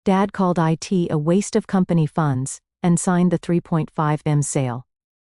Dad called IT a waste of company funds and signed the 3.5M sale.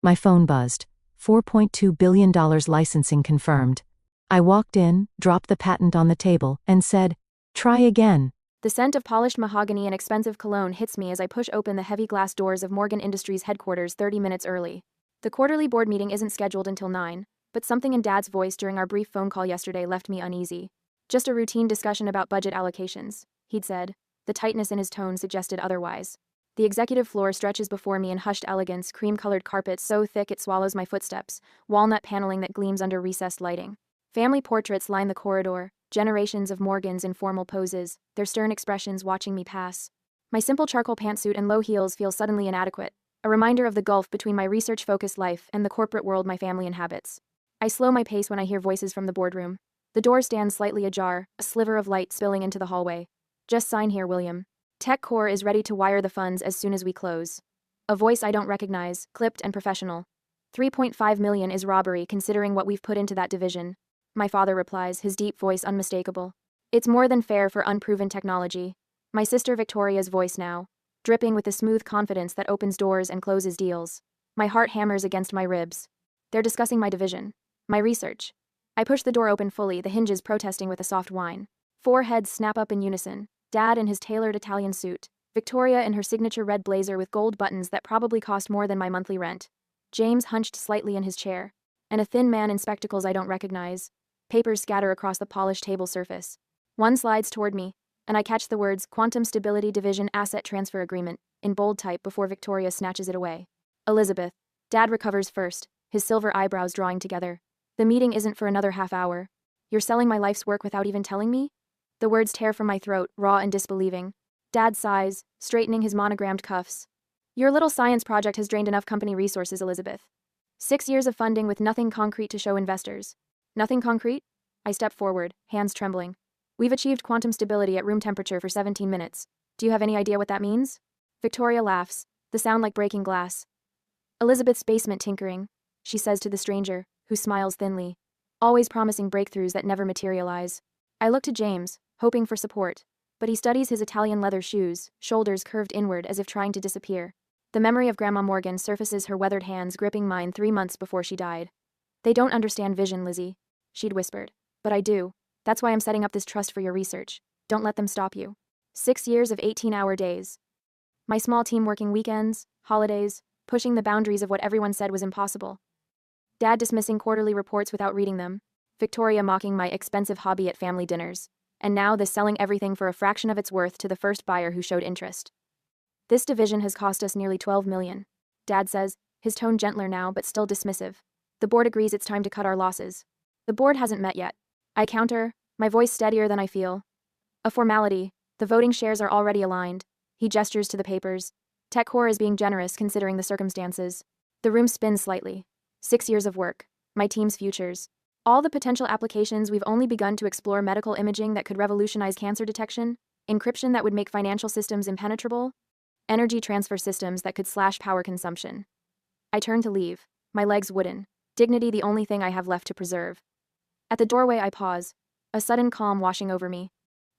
My phone buzzed. $4.2 billion licensing confirmed. I walked in, dropped the patent on the table, and said, "Try again." The scent of polished mahogany and expensive cologne hits me as I push open the heavy glass doors of Morgan Industries headquarters 30 minutes early. The quarterly board meeting isn't scheduled until 9, but something in Dad's voice during our brief phone call yesterday left me uneasy. "Just a routine discussion about budget allocations," he'd said. The tightness in his tone suggested otherwise. The executive floor stretches before me in hushed elegance, cream-colored carpet so thick it swallows my footsteps, walnut paneling that gleams under recessed lighting. Family portraits line the corridor, generations of Morgans in formal poses, their stern expressions watching me pass. My simple charcoal pantsuit and low heels feel suddenly inadequate, a reminder of the gulf between my research-focused life and the corporate world my family inhabits. I slow my pace when I hear voices from the boardroom. The door stands slightly ajar, a sliver of light spilling into the hallway. "Just sign here, William. Tech Core is ready to wire the funds as soon as we close." A voice I don't recognize, clipped and professional. $3.5 million is robbery considering what we've put into that division. My father replies, his deep voice unmistakable. "It's more than fair for unproven technology." My sister Victoria's voice now, dripping with the smooth confidence that opens doors and closes deals. My heart hammers against my ribs. They're discussing my division. My research. I push the door open fully, the hinges protesting with a soft whine. 4 heads snap up in unison. Dad in his tailored Italian suit, Victoria in her signature red blazer with gold buttons that probably cost more than my monthly rent, James hunched slightly in his chair, and a thin man in spectacles I don't recognize. Papers scatter across the polished table surface. One slides toward me, and I catch the words Quantum Stability Division Asset Transfer Agreement in bold type before Victoria snatches it away. "Elizabeth." Dad recovers first, his silver eyebrows drawing together. "The meeting isn't for another half hour. You're selling my life's work without even telling me?" The words tear from my throat, raw and disbelieving. Dad sighs, straightening his monogrammed cuffs. "Your little science project has drained enough company resources, Elizabeth. 6 years of funding with nothing concrete to show investors." "Nothing concrete?" I step forward, hands trembling. "We've achieved quantum stability at room temperature for 17 minutes. Do you have any idea what that means?" Victoria laughs, the sound like breaking glass. "Elizabeth's basement tinkering," she says to the stranger, who smiles thinly. "Always promising breakthroughs that never materialize." I look to James, hoping for support, but he studies his Italian leather shoes, shoulders curved inward as if trying to disappear. The memory of Grandma Morgan surfaces, her weathered hands gripping mine 3 months before she died. "They don't understand vision, Lizzie," she'd whispered. "But I do. That's why I'm setting up this trust for your research. Don't let them stop you." 6 years of 18-hour days. My small team working weekends, holidays, pushing the boundaries of what everyone said was impossible. Dad dismissing quarterly reports without reading them. Victoria mocking my expensive hobby at family dinners. And now this selling everything for a fraction of its worth to the first buyer who showed interest. "This division has cost us nearly $12 million, Dad says, his tone gentler now but still dismissive. "The board agrees it's time to cut our losses." "The board hasn't met yet," I counter, my voice steadier than I feel. "A formality. The voting shares are already aligned." He gestures to the papers. "TechCore is being generous considering the circumstances." The room spins slightly. 6 years of work. My team's futures. All the potential applications. We've only begun to explore medical imaging that could revolutionize cancer detection, encryption that would make financial systems impenetrable, energy transfer systems that could slash power consumption. I turn to leave, my legs wooden, dignity the only thing I have left to preserve. At the doorway I pause, a sudden calm washing over me.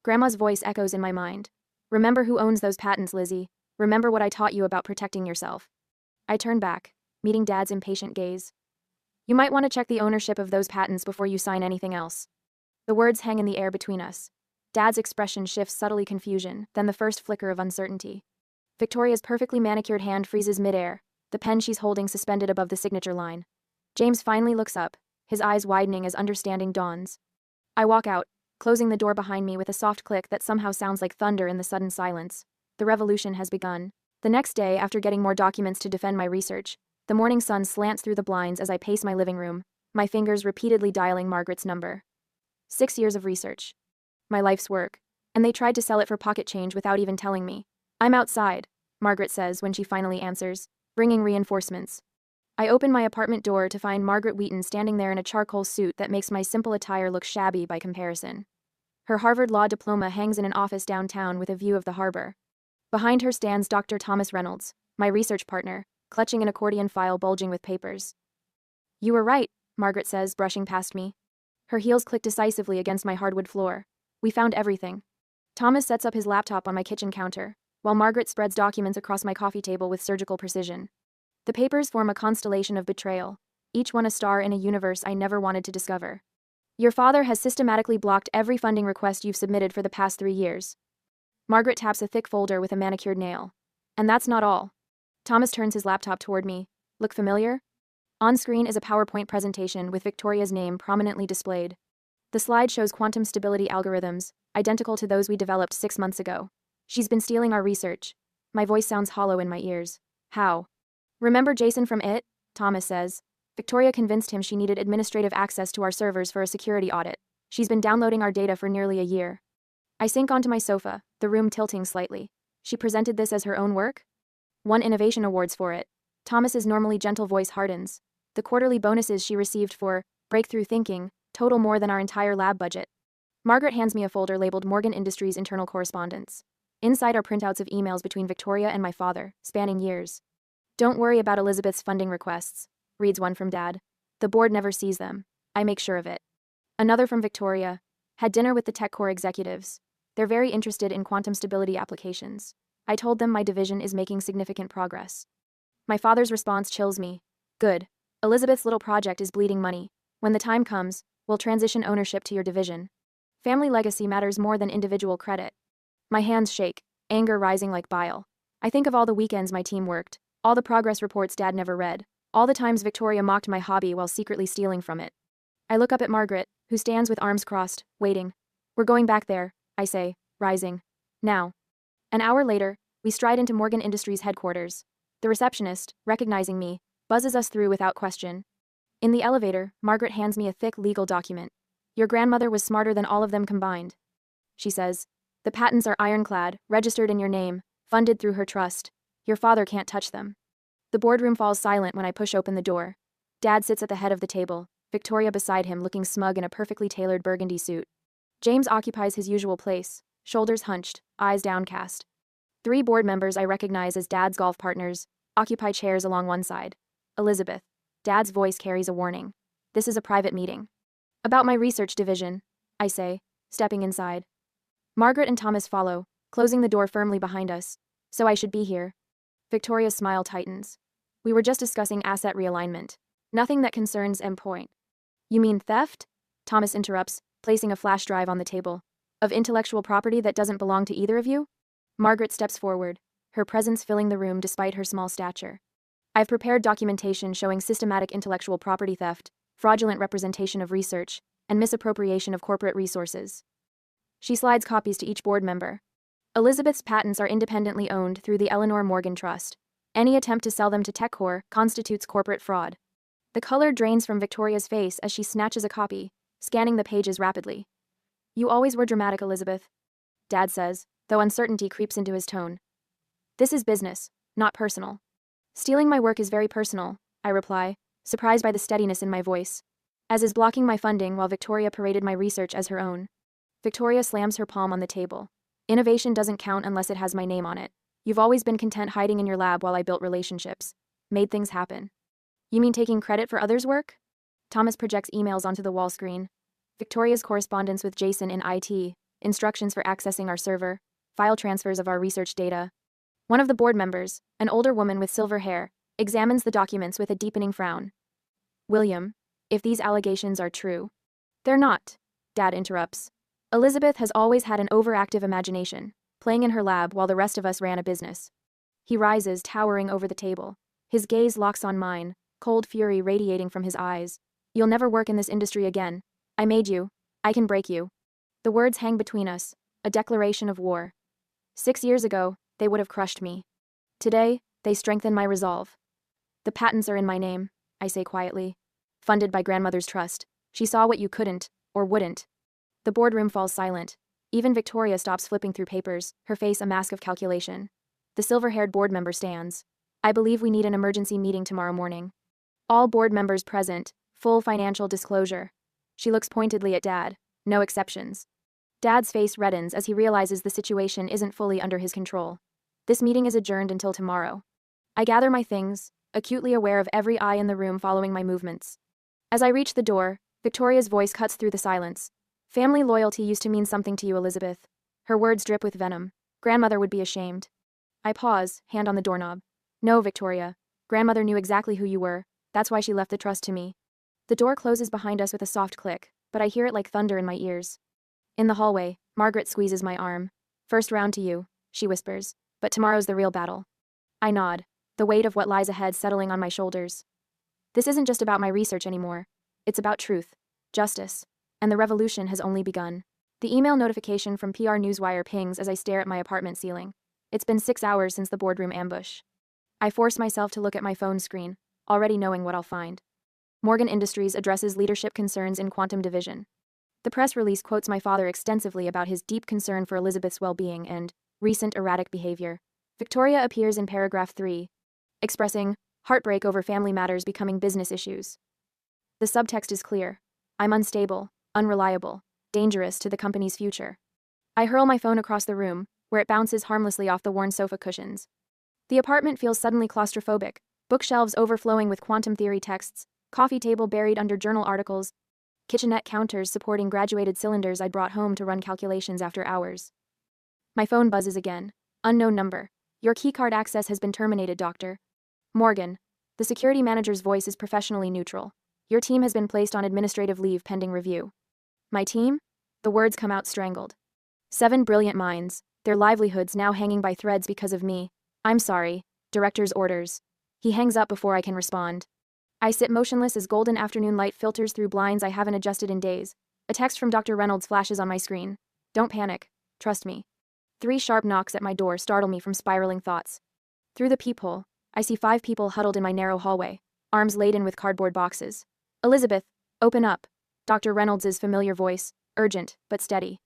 Grandma's voice echoes in my mind. "Remember who owns those patents, Lizzie. Remember what I taught you about protecting yourself." I turn back, meeting Dad's impatient gaze. "You might want to check the ownership of those patents before you sign anything else." The words hang in the air between us. Dad's expression shifts subtly confusion, then the first flicker of uncertainty. Victoria's perfectly manicured hand freezes midair, the pen she's holding suspended above the signature line. James finally looks up, his eyes widening as understanding dawns. I walk out, closing the door behind me with a soft click that somehow sounds like thunder in the sudden silence. The revolution has begun. The next day, after getting more documents to defend my research, the morning sun slants through the blinds as I pace my living room, my fingers repeatedly dialing Margaret's number. 6 years of research. My life's work. And they tried to sell it for pocket change without even telling me. "I'm outside," Margaret says when she finally answers, bringing reinforcements. I open my apartment door to find Margaret Wheaton standing there in a charcoal suit that makes my simple attire look shabby by comparison. Her Harvard Law diploma hangs in an office downtown with a view of the harbor. Behind her stands Dr. Thomas Reynolds, my research partner, clutching an accordion file bulging with papers. "You were right," Margaret says, brushing past me. Her heels click decisively against my hardwood floor. "We found everything." Thomas sets up his laptop on my kitchen counter, while Margaret spreads documents across my coffee table with surgical precision. The papers form a constellation of betrayal, each one a star in a universe I never wanted to discover. Your father has systematically blocked every funding request you've submitted for the past 3 years. Margaret taps a thick folder with a manicured nail. And that's not all. Thomas turns his laptop toward me. Look familiar? On screen is a PowerPoint presentation with Victoria's name prominently displayed. The slide shows quantum stability algorithms, identical to those we developed 6 months ago. She's been stealing our research. My voice sounds hollow in my ears. How? Remember Jason from It? Thomas says. Victoria convinced him she needed administrative access to our servers for a security audit. She's been downloading our data for nearly a year. I sink onto my sofa, the room tilting slightly. She presented this as her own work? Won innovation awards for it. Thomas's normally gentle voice hardens. The quarterly bonuses she received for breakthrough thinking total more than our entire lab budget. Margaret hands me a folder labeled Morgan Industries Internal Correspondence. Inside are printouts of emails between Victoria and my father, spanning years. Don't worry about Elizabeth's funding requests, reads one from Dad. The board never sees them. I make sure of it. Another from Victoria. Had dinner with the TechCore executives. They're very interested in quantum stability applications. I told them my division is making significant progress. My father's response chills me. Good. Elizabeth's little project is bleeding money. When the time comes, we'll transition ownership to your division. Family legacy matters more than individual credit. My hands shake, anger rising like bile. I think of all the weekends my team worked, all the progress reports Dad never read, all the times Victoria mocked my hobby while secretly stealing from it. I look up at Margaret, who stands with arms crossed, waiting. We're going back there, I say, rising. Now. An hour later, we stride into Morgan Industries headquarters. The receptionist, recognizing me, buzzes us through without question. In the elevator, Margaret hands me a thick legal document. Your grandmother was smarter than all of them combined. She says, the patents are ironclad, registered in your name, funded through her trust. Your father can't touch them. The boardroom falls silent when I push open the door. Dad sits at the head of the table, Victoria beside him looking smug in a perfectly tailored burgundy suit. James occupies his usual place, shoulders hunched, eyes downcast. 3 board members I recognize as Dad's golf partners occupy chairs along one side. Elizabeth. Dad's voice carries a warning. This is a private meeting. About my research division, I say, stepping inside. Margaret and Thomas follow, closing the door firmly behind us. So I should be here. Victoria's smile tightens. We were just discussing asset realignment. Nothing that concerns M. You mean theft? Thomas interrupts, placing a flash drive on the table. Of intellectual property that doesn't belong to either of you? Margaret steps forward, her presence filling the room despite her small stature. I've prepared documentation showing systematic intellectual property theft, fraudulent representation of research, and misappropriation of corporate resources. She slides copies to each board member. Elizabeth's patents are independently owned through the Eleanor Morgan Trust. Any attempt to sell them to TechCore constitutes corporate fraud. The color drains from Victoria's face as she snatches a copy, scanning the pages rapidly. You always were dramatic, Elizabeth, Dad says, though uncertainty creeps into his tone. This is business, not personal. Stealing my work is very personal, I reply, surprised by the steadiness in my voice. As is blocking my funding while Victoria paraded my research as her own. Victoria slams her palm on the table. Innovation doesn't count unless it has my name on it. You've always been content hiding in your lab while I built relationships. Made things happen. You mean taking credit for others' work? Thomas projects emails onto the wall screen. Victoria's correspondence with Jason in IT, instructions for accessing our server, file transfers of our research data. One of the board members, an older woman with silver hair, examines the documents with a deepening frown. William, if these allegations are true. They're not, Dad interrupts. Elizabeth has always had an overactive imagination, playing in her lab while the rest of us ran a business. He rises, towering over the table. His gaze locks on mine, cold fury radiating from his eyes. You'll never work in this industry again. I made you. I can break you. The words hang between us, a declaration of war. 6 years ago, they would have crushed me. Today, they strengthen my resolve. The patents are in my name, I say quietly. Funded by grandmother's trust. She saw what you couldn't, or wouldn't. The boardroom falls silent. Even Victoria stops flipping through papers, her face a mask of calculation. The silver-haired board member stands. I believe we need an emergency meeting tomorrow morning. All board members present, full financial disclosure. She looks pointedly at Dad, no exceptions. Dad's face reddens as he realizes the situation isn't fully under his control. This meeting is adjourned until tomorrow. I gather my things, acutely aware of every eye in the room following my movements. As I reach the door, Victoria's voice cuts through the silence. Family loyalty used to mean something to you, Elizabeth. Her words drip with venom. Grandmother would be ashamed. I pause, hand on the doorknob. No, Victoria. Grandmother knew exactly who you were. That's why she left the trust to me. The door closes behind us with a soft click, but I hear it like thunder in my ears. In the hallway, Margaret squeezes my arm. First round to you, she whispers, but tomorrow's the real battle. I nod, the weight of what lies ahead settling on my shoulders. This isn't just about my research anymore. It's about truth, justice, and the revolution has only begun. The email notification from PR Newswire pings as I stare at my apartment ceiling. It's been 6 hours since the boardroom ambush. I force myself to look at my phone screen, already knowing what I'll find. Morgan Industries addresses leadership concerns in quantum division. The press release quotes my father extensively about his deep concern for Elizabeth's well-being and recent erratic behavior. Victoria appears in paragraph 3, expressing heartbreak over family matters becoming business issues. The subtext is clear. I'm unstable, unreliable, dangerous to the company's future. I hurl my phone across the room, where it bounces harmlessly off the worn sofa cushions. The apartment feels suddenly claustrophobic, bookshelves overflowing with quantum theory texts, coffee table buried under journal articles, kitchenette counters supporting graduated cylinders I'd brought home to run calculations after hours. My phone buzzes again. Unknown number. Your keycard access has been terminated, Doctor. Morgan. The security manager's voice is professionally neutral. Your team has been placed on administrative leave pending review. My team? The words come out strangled. 7 brilliant minds, their livelihoods now hanging by threads because of me. I'm sorry. Director's orders. He hangs up before I can respond. I sit motionless as golden afternoon light filters through blinds I haven't adjusted in days. A text from Dr. Reynolds flashes on my screen. Don't panic. Trust me. 3 sharp knocks at my door startle me from spiraling thoughts. Through the peephole, I see 5 people huddled in my narrow hallway, arms laden with cardboard boxes. Elizabeth, open up. Dr. Reynolds' familiar voice, urgent, but steady.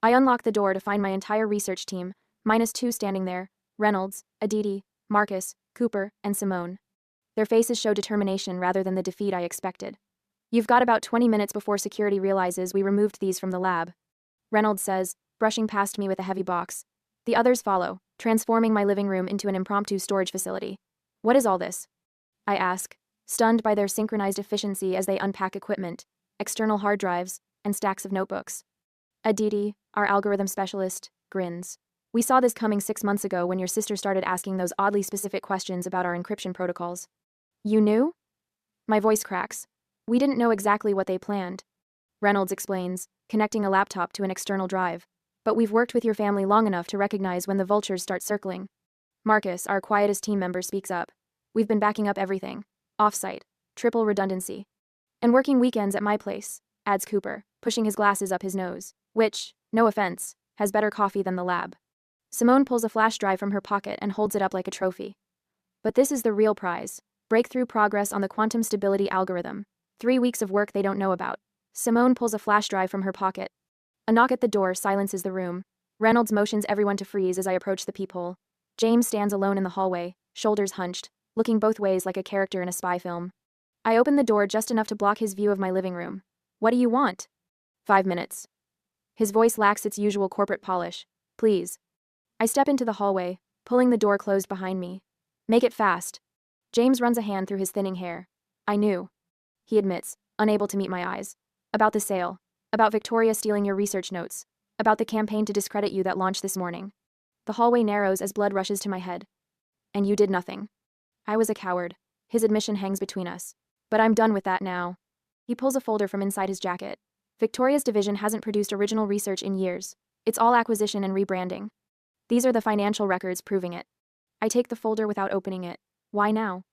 I unlock the door to find my entire research team, -2 standing there, Reynolds, Aditi, Marcus, Cooper, and Simone. Their faces show determination rather than the defeat I expected. You've got about 20 minutes before security realizes we removed these from the lab, Reynolds says, brushing past me with a heavy box. The others follow, transforming my living room into an impromptu storage facility. What is all this? I ask, stunned by their synchronized efficiency as they unpack equipment, external hard drives, and stacks of notebooks. Aditi, our algorithm specialist, grins. We saw this coming 6 months ago when your sister started asking those oddly specific questions about our encryption protocols. You knew? My voice cracks. We didn't know exactly what they planned. Reynolds explains, connecting a laptop to an external drive. But we've worked with your family long enough to recognize when the vultures start circling. Marcus, our quietest team member, speaks up. We've been backing up everything. Off-site. Triple redundancy. And working weekends at my place, adds Cooper, pushing his glasses up his nose, which, no offense, has better coffee than the lab. Simone pulls a flash drive from her pocket and holds it up like a trophy. But this is the real prize. Breakthrough progress on the quantum stability algorithm. 3 weeks of work they don't know about. Simone pulls a flash drive from her pocket. A knock at the door silences the room. Reynolds motions everyone to freeze as I approach the peephole. James stands alone in the hallway, shoulders hunched, looking both ways like a character in a spy film. I open the door just enough to block his view of my living room. What do you want? 5 minutes. His voice lacks its usual corporate polish. Please. I step into the hallway, pulling the door closed behind me. Make it fast. James runs a hand through his thinning hair. I knew. He admits, unable to meet my eyes. About the sale. About Victoria stealing your research notes. About the campaign to discredit you that launched this morning. The hallway narrows as blood rushes to my head. And you did nothing. I was a coward. His admission hangs between us. But I'm done with that now. He pulls a folder from inside his jacket. Victoria's division hasn't produced original research in years. It's all acquisition and rebranding. These are the financial records proving it. I take the folder without opening it. Why now?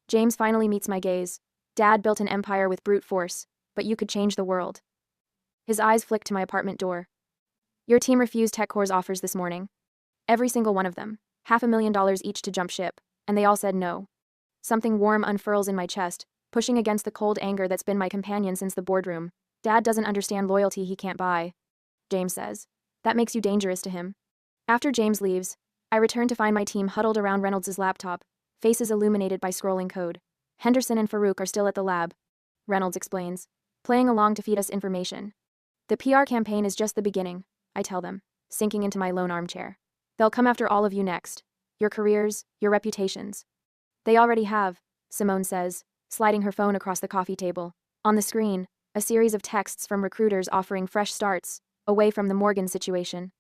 James finally meets my gaze. Dad built an empire with brute force, but you could change the world. His eyes flick to my apartment door. Your team refused TechCore's offers this morning. Every single one of them. $500,000 each to jump ship, and they all said no. Something warm unfurls in my chest, pushing against the cold anger that's been my companion since the boardroom. Dad doesn't understand loyalty he can't buy. James says. That makes you dangerous to him. After James leaves, I return to find my team huddled around Reynolds' laptop, faces illuminated by scrolling code. Henderson and Farouk are still at the lab, Reynolds explains, playing along to feed us information. The PR campaign is just the beginning, I tell them, sinking into my lone armchair. They'll come after all of you next. Your careers, your reputations. They already have, Simone says, sliding her phone across the coffee table. On the screen, a series of texts from recruiters offering fresh starts, away from the Morgan situation.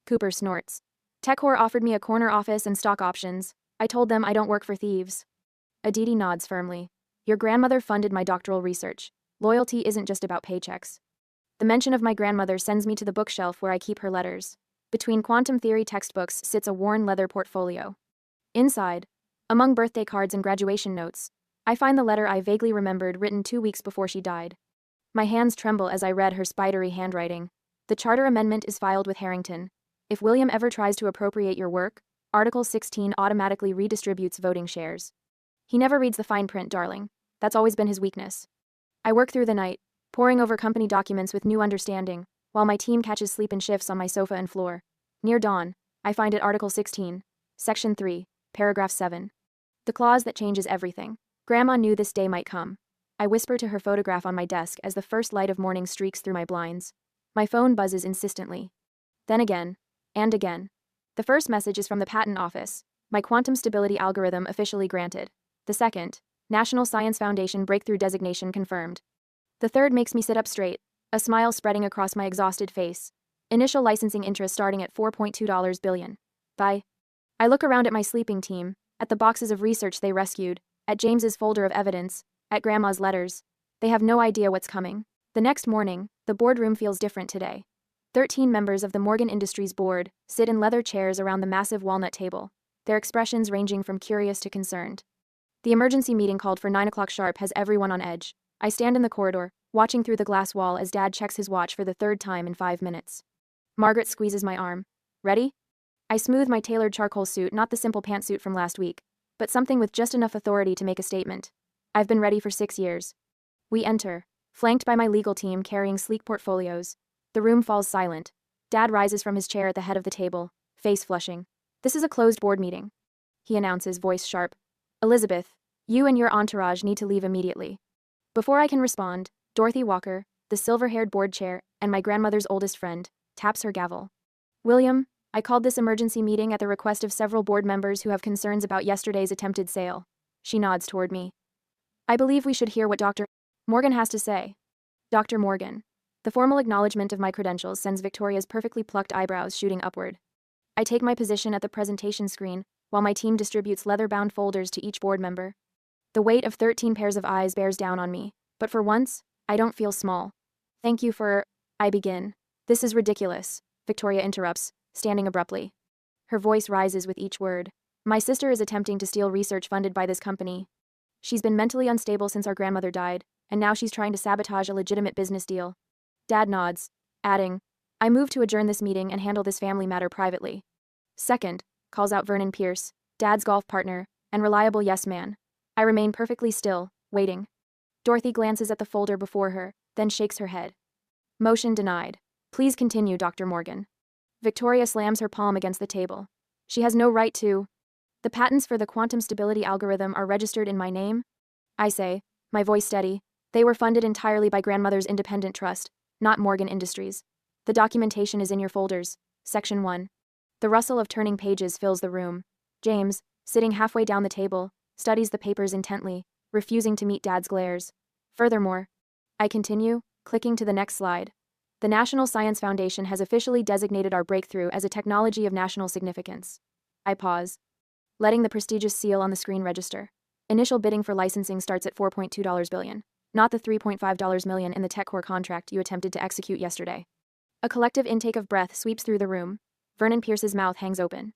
Cooper snorts. TechCore offered me a corner office and stock options. I told them I don't work for thieves. Aditi nods firmly. Your grandmother funded my doctoral research. Loyalty isn't just about paychecks. The mention of my grandmother sends me to the bookshelf where I keep her letters. Between quantum theory textbooks sits a worn leather portfolio. Inside, among birthday cards and graduation notes, I find the letter I vaguely remembered written 2 weeks before she died. My hands tremble as I read her spidery handwriting. The charter amendment is filed with Harrington. If William ever tries to appropriate your work, Article 16 automatically redistributes voting shares. He never reads the fine print, darling. That's always been his weakness. I work through the night, poring over company documents with new understanding, while my team catches sleep in shifts on my sofa and floor. Near dawn, I find it Article 16, Section 3, Paragraph 7. The clause that changes everything. Grandma knew this day might come. I whisper to her photograph on my desk as the first light of morning streaks through my blinds. My phone buzzes insistently. Then again, and again. The first message is from the Patent Office. My quantum stability algorithm officially granted. The second, National Science Foundation breakthrough designation confirmed. The third makes me sit up straight, a smile spreading across my exhausted face. Initial licensing interest starting at $4.2 billion. Bye. I look around at my sleeping team, at the boxes of research they rescued, at James's folder of evidence, at Grandma's letters. They have no idea what's coming. The next morning, the boardroom feels different today. 13 members of the Morgan Industries board sit in leather chairs around the massive walnut table, their expressions ranging from curious to concerned. The emergency meeting called for 9 o'clock sharp has everyone on edge. I stand in the corridor, watching through the glass wall as Dad checks his watch for the third time in 5 minutes. Margaret squeezes my arm. Ready? I smooth my tailored charcoal suit, not the simple pantsuit from last week, but something with just enough authority to make a statement. I've been ready for 6 years. We enter, flanked by my legal team carrying sleek portfolios. The room falls silent. Dad rises from his chair at the head of the table, face flushing. This is a closed board meeting, he announces, voice sharp. Elizabeth, you and your entourage need to leave immediately. Before I can respond, Dorothy Walker, the silver-haired board chair, and my grandmother's oldest friend, taps her gavel. William, I called this emergency meeting at the request of several board members who have concerns about yesterday's attempted sale. She nods toward me. I believe we should hear what Dr. Morgan has to say. Dr. Morgan. The formal acknowledgement of my credentials sends Victoria's perfectly plucked eyebrows shooting upward. I take my position at the presentation screen, while my team distributes leather-bound folders to each board member. The weight of 13 pairs of eyes bears down on me, but for once, I don't feel small. Thank you for... I begin. This is ridiculous, Victoria interrupts, standing abruptly. Her voice rises with each word. My sister is attempting to steal research funded by this company. She's been mentally unstable since our grandmother died, and now she's trying to sabotage a legitimate business deal. Dad nods, adding, I move to adjourn this meeting and handle this family matter privately. Second, calls out Vernon Pierce, Dad's golf partner, and reliable yes man. I remain perfectly still, waiting. Dorothy glances at the folder before her, then shakes her head. Motion denied. Please continue, Dr. Morgan. Victoria slams her palm against the table. She has no right to. The patents for the quantum stability algorithm are registered in my name? I say, my voice steady. They were funded entirely by grandmother's independent trust, not Morgan Industries. The documentation is in your folders. Section 1. The rustle of turning pages fills the room. James, sitting halfway down the table, studies the papers intently, refusing to meet Dad's glares. Furthermore, I continue, clicking to the next slide. The National Science Foundation has officially designated our breakthrough as a technology of national significance. I pause, letting the prestigious seal on the screen register. Initial bidding for licensing starts at $4.2 billion, not the $3.5 million in the TechCore contract you attempted to execute yesterday. A collective intake of breath sweeps through the room. Vernon Pierce's mouth hangs open.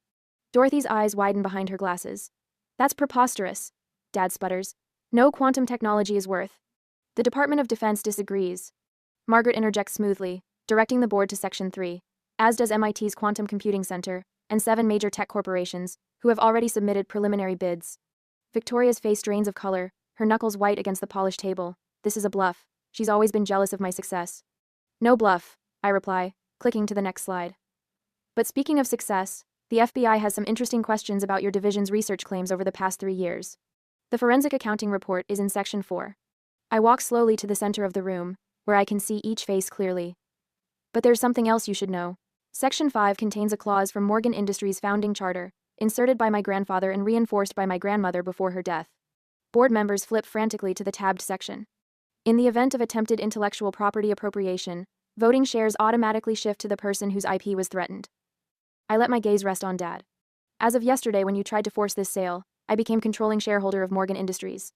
Dorothy's eyes widen behind her glasses. That's preposterous, Dad sputters. No quantum technology is worth. The Department of Defense disagrees. Margaret interjects smoothly, directing the board to Section 3, as does MIT's Quantum Computing Center, and 7 major tech corporations, who have already submitted preliminary bids. Victoria's face drains of color, her knuckles white against the polished table. This is a bluff. She's always been jealous of my success. No bluff, I reply, clicking to the next slide. But speaking of success, the FBI has some interesting questions about your division's research claims over the past 3 years. The forensic accounting report is in Section 4. I walk slowly to the center of the room, where I can see each face clearly. But there's something else you should know. Section 5 contains a clause from Morgan Industries' founding charter, inserted by my grandfather and reinforced by my grandmother before her death. Board members flip frantically to the tabbed section. In the event of attempted intellectual property appropriation, voting shares automatically shift to the person whose IP was threatened. I let my gaze rest on Dad. As of yesterday, when you tried to force this sale, I became controlling shareholder of Morgan Industries.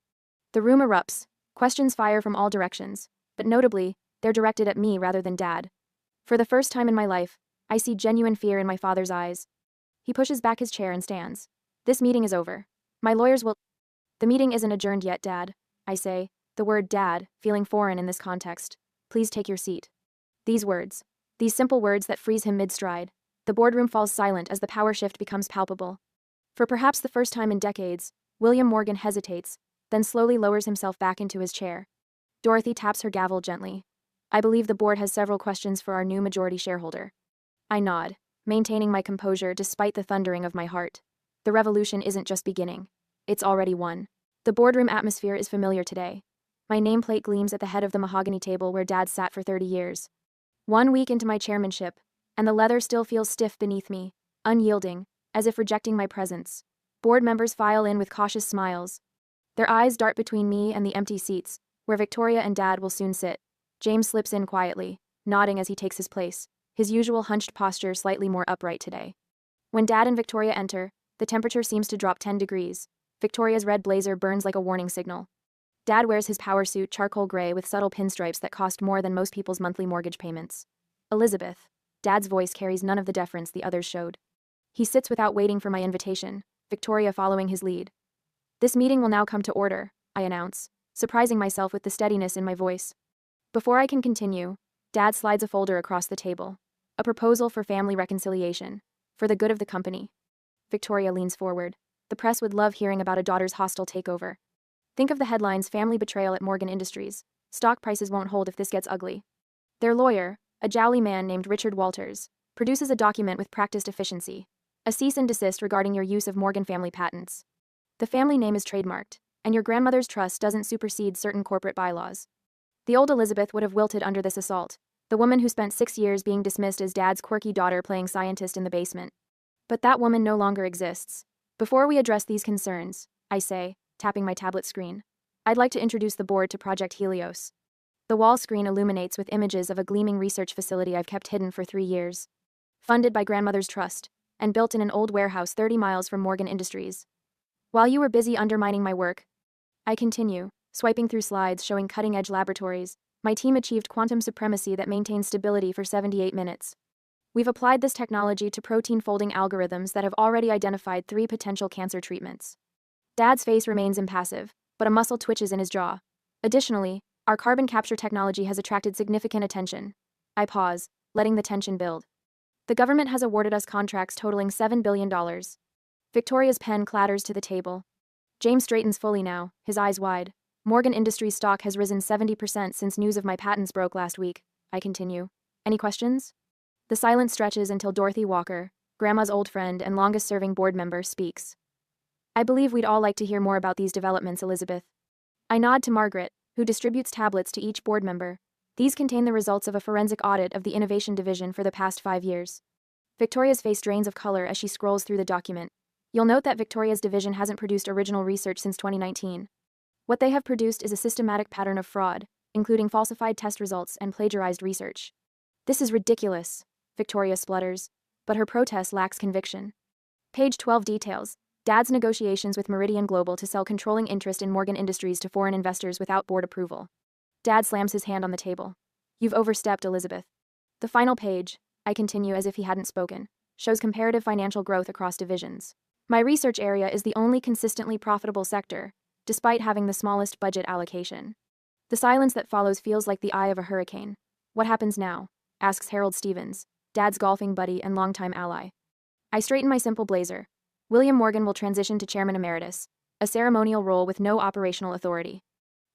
The room erupts. Questions fire from all directions, but notably, they're directed at me rather than Dad. For the first time in my life, I see genuine fear in my father's eyes. He pushes back his chair and stands. This meeting is over. My lawyers will. The meeting isn't adjourned yet, Dad, I say, the word Dad feeling foreign in this context. Please take your seat. These words. These simple words that freeze him mid-stride. The boardroom falls silent as the power shift becomes palpable. For perhaps the first time in decades, William Morgan hesitates, then slowly lowers himself back into his chair. Dorothy taps her gavel gently. I believe the board has several questions for our new majority shareholder. I nod, maintaining my composure despite the thundering of my heart. The revolution isn't just beginning. It's already won. The boardroom atmosphere is familiar today. My nameplate gleams at the head of the mahogany table where Dad sat for 30 years. 1 week into my chairmanship, and the leather still feels stiff beneath me, unyielding, as if rejecting my presence. Board members file in with cautious smiles. Their eyes dart between me and the empty seats, where Victoria and Dad will soon sit. James slips in quietly, nodding as he takes his place, his usual hunched posture slightly more upright today. When Dad and Victoria enter, the temperature seems to drop 10 degrees. Victoria's red blazer burns like a warning signal. Dad wears his power suit charcoal gray with subtle pinstripes that cost more than most people's monthly mortgage payments. Elizabeth. Dad's voice carries none of the deference the others showed. He sits without waiting for my invitation, Victoria following his lead. This meeting will now come to order, I announce, surprising myself with the steadiness in my voice. Before I can continue, Dad slides a folder across the table. A proposal for family reconciliation, for the good of the company. Victoria leans forward. The press would love hearing about a daughter's hostile takeover. Think of the headlines: family betrayal at Morgan Industries. Stock prices won't hold if this gets ugly. Their lawyer, a jowly man named Richard Walters, produces a document with practiced efficiency. A cease and desist regarding your use of Morgan family patents. The family name is trademarked, and your grandmother's trust doesn't supersede certain corporate bylaws. The old Elizabeth would have wilted under this assault, the woman who spent 6 years being dismissed as Dad's quirky daughter playing scientist in the basement. But that woman no longer exists. Before we address these concerns, I say, tapping my tablet screen, I'd like to introduce the board to Project Helios. The wall screen illuminates with images of a gleaming research facility I've kept hidden for 3 years. Funded by grandmother's trust, and built in an old warehouse 30 miles from Morgan Industries. While you were busy undermining my work, I continue, swiping through slides showing cutting-edge laboratories, my team achieved quantum supremacy that maintains stability for 78 minutes. We've applied this technology to protein folding algorithms that have already identified 3 potential cancer treatments. Dad's face remains impassive, but a muscle twitches in his jaw. Additionally, our carbon capture technology has attracted significant attention. I pause, letting the tension build. The government has awarded us contracts totaling $7 billion. Victoria's pen clatters to the table. James straightens fully now, his eyes wide. Morgan Industries stock has risen 70% since news of my patents broke last week. I continue. Any questions? The silence stretches until Dorothy Walker, Grandma's old friend and longest-serving board member, speaks. I believe we'd all like to hear more about these developments, Elizabeth. I nod to Margaret, who distributes tablets to each board member. These contain the results of a forensic audit of the Innovation Division for the past 5 years. Victoria's face drains of color as she scrolls through the document. You'll note that Victoria's division hasn't produced original research since 2019. What they have produced is a systematic pattern of fraud, including falsified test results and plagiarized research. This is ridiculous, Victoria splutters, but her protest lacks conviction. Page 12 details Dad's negotiations with Meridian Global to sell controlling interest in Morgan Industries to foreign investors without board approval. Dad slams his hand on the table. You've overstepped, Elizabeth. The final page, I continue as if he hadn't spoken, shows comparative financial growth across divisions. My research area is the only consistently profitable sector, despite having the smallest budget allocation. The silence that follows feels like the eye of a hurricane. What happens now? Asks Harold Stevens, Dad's golfing buddy and longtime ally. I straighten my simple blazer. William Morgan will transition to chairman emeritus, a ceremonial role with no operational authority.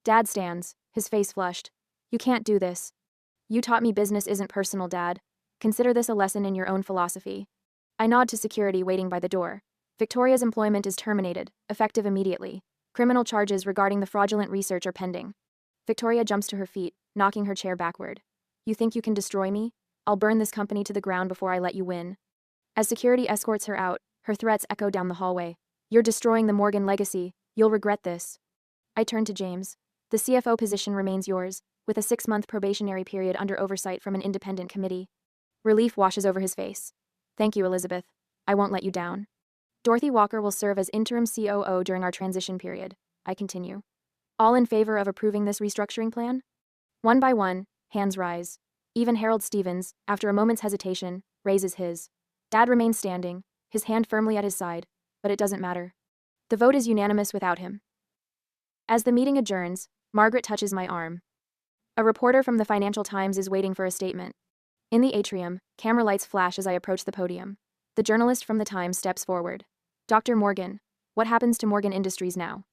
Dad stands, his face flushed. You can't do this. You taught me business isn't personal, Dad. Consider this a lesson in your own philosophy. I nod to security waiting by the door. Victoria's employment is terminated, effective immediately. Criminal charges regarding the fraudulent research are pending. Victoria jumps to her feet, knocking her chair backward. You think you can destroy me? I'll burn this company to the ground before I let you win. As security escorts her out, her threats echo down the hallway. You're destroying the Morgan legacy. You'll regret this. I turn to James. The CFO position remains yours, with a 6-month probationary period under oversight from an independent committee. Relief washes over his face. Thank you, Elizabeth. I won't let you down. Dorothy Walker will serve as interim COO during our transition period, I continue. All in favor of approving this restructuring plan? One by one, hands rise. Even Harold Stevens, after a moment's hesitation, raises his. Dad remains standing, his hand firmly at his side, but it doesn't matter. The vote is unanimous without him. As the meeting adjourns, Margaret touches my arm. A reporter from the Financial Times is waiting for a statement. In the atrium, camera lights flash as I approach the podium. The journalist from the Times steps forward. Dr. Morgan, what happens to Morgan Industries now?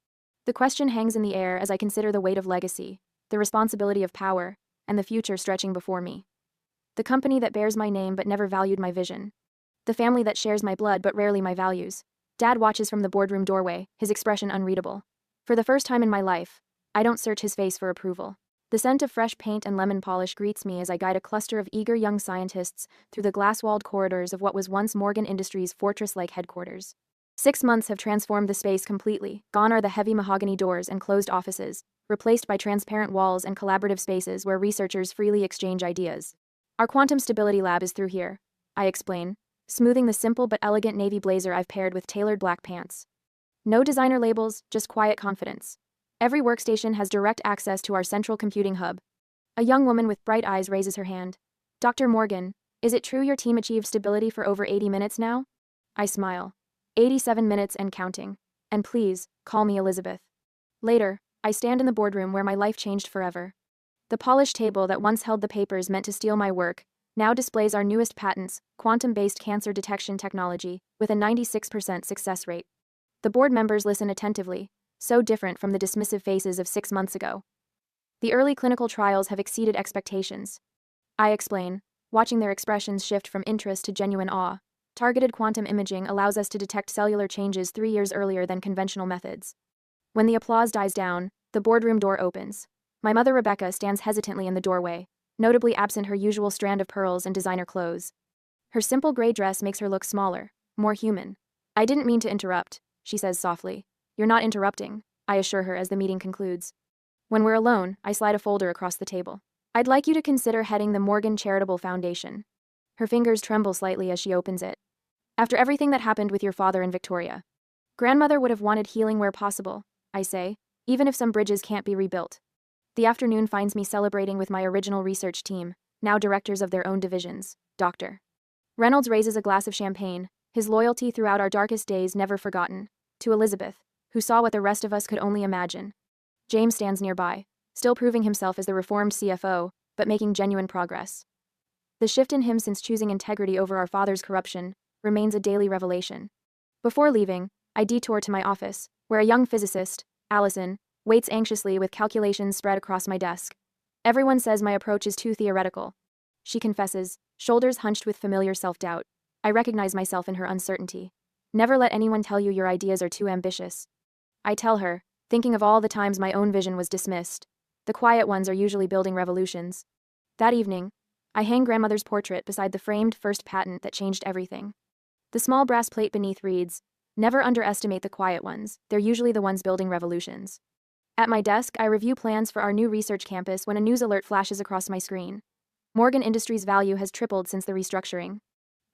The question hangs in the air as I consider the weight of legacy, the responsibility of power, and the future stretching before me. The company that bears my name but never valued my vision. The family that shares my blood but rarely my values. Dad watches from the boardroom doorway, his expression unreadable. For the first time in my life, I don't search his face for approval. The scent of fresh paint and lemon polish greets me as I guide a cluster of eager young scientists through the glass-walled corridors of what was once Morgan Industries' fortress-like headquarters. 6 months have transformed the space completely. Gone are the heavy mahogany doors and closed offices, replaced by transparent walls and collaborative spaces where researchers freely exchange ideas. Our quantum stability lab is through here, I explain, smoothing the simple but elegant navy blazer I've paired with tailored black pants. No designer labels, just quiet confidence. Every workstation has direct access to our central computing hub. A young woman with bright eyes raises her hand. Dr. Morgan, is it true your team achieved stability for over 80 minutes now? I smile. 87 minutes and counting. And please, call me Elizabeth. Later, I stand in the boardroom where my life changed forever. The polished table that once held the papers meant to steal my work now displays our newest patents, quantum-based cancer detection technology, with a 96% success rate. The board members listen attentively, so different from the dismissive faces of 6 months ago. The early clinical trials have exceeded expectations. I explain, watching their expressions shift from interest to genuine awe. Targeted quantum imaging allows us to detect cellular changes 3 years earlier than conventional methods. When the applause dies down, the boardroom door opens. My mother Rebecca stands hesitantly in the doorway, notably absent her usual strand of pearls and designer clothes. Her simple gray dress makes her look smaller, more human. I didn't mean to interrupt, she says softly. You're not interrupting, I assure her as the meeting concludes. When we're alone, I slide a folder across the table. I'd like you to consider heading the Morgan Charitable Foundation. Her fingers tremble slightly as she opens it. After everything that happened with your father and Victoria. Grandmother would have wanted healing where possible, I say, even if some bridges can't be rebuilt. The afternoon finds me celebrating with my original research team, now directors of their own divisions. Dr. Reynolds raises a glass of champagne, his loyalty throughout our darkest days never forgotten, to Elizabeth, who saw what the rest of us could only imagine. James stands nearby, still proving himself as the reformed CFO, but making genuine progress. The shift in him since choosing integrity over our father's corruption remains a daily revelation. Before leaving, I detour to my office, where a young physicist, Allison, waits anxiously with calculations spread across my desk. Everyone says my approach is too theoretical. She confesses, shoulders hunched with familiar self-doubt. I recognize myself in her uncertainty. Never let anyone tell you your ideas are too ambitious. I tell her, thinking of all the times my own vision was dismissed. The quiet ones are usually building revolutions. That evening, I hang grandmother's portrait beside the framed first patent that changed everything. The small brass plate beneath reads, "Never underestimate the quiet ones, they're usually the ones building revolutions." At my desk, I review plans for our new research campus when a news alert flashes across my screen. Morgan Industries' value has tripled since the restructuring.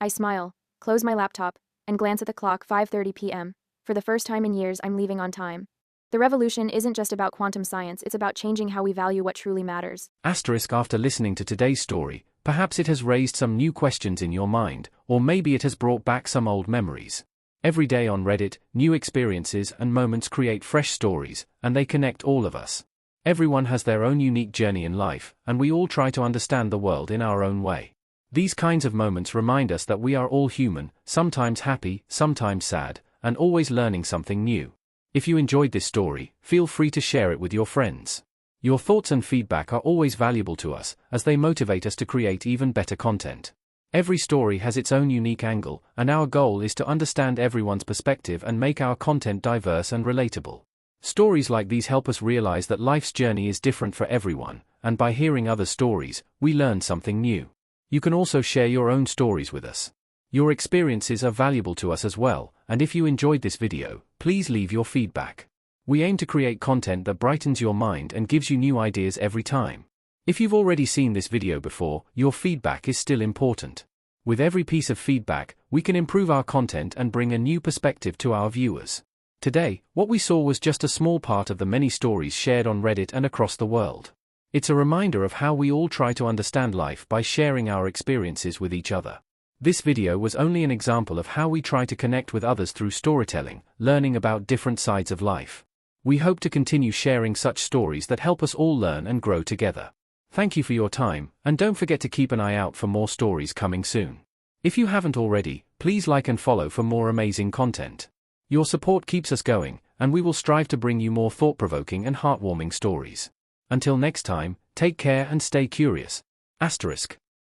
I smile, close my laptop, and glance at the clock. 5:30 p.m. For the first time in years, I'm leaving on time. The revolution isn't just about quantum science, it's about changing how we value what truly matters. After listening to today's story, perhaps it has raised some new questions in your mind, or maybe it has brought back some old memories. Every day on Reddit, new experiences and moments create fresh stories, and they connect all of us. Everyone has their own unique journey in life, and we all try to understand the world in our own way. These kinds of moments remind us that we are all human, sometimes happy, sometimes sad, and always learning something new. If you enjoyed this story, feel free to share it with your friends. Your thoughts and feedback are always valuable to us, as they motivate us to create even better content. Every story has its own unique angle, and our goal is to understand everyone's perspective and make our content diverse and relatable. Stories like these help us realize that life's journey is different for everyone, and by hearing other stories, we learn something new. You can also share your own stories with us. Your experiences are valuable to us as well, and if you enjoyed this video, please leave your feedback. We aim to create content that brightens your mind and gives you new ideas every time. If you've already seen this video before, your feedback is still important. With every piece of feedback, we can improve our content and bring a new perspective to our viewers. Today, what we saw was just a small part of the many stories shared on Reddit and across the world. It's a reminder of how we all try to understand life by sharing our experiences with each other. This video was only an example of how we try to connect with others through storytelling, learning about different sides of life. We hope to continue sharing such stories that help us all learn and grow together. Thank you for your time, and don't forget to keep an eye out for more stories coming soon. If you haven't already, please like and follow for more amazing content. Your support keeps us going, and we will strive to bring you more thought-provoking and heartwarming stories. Until next time, take care and stay curious. **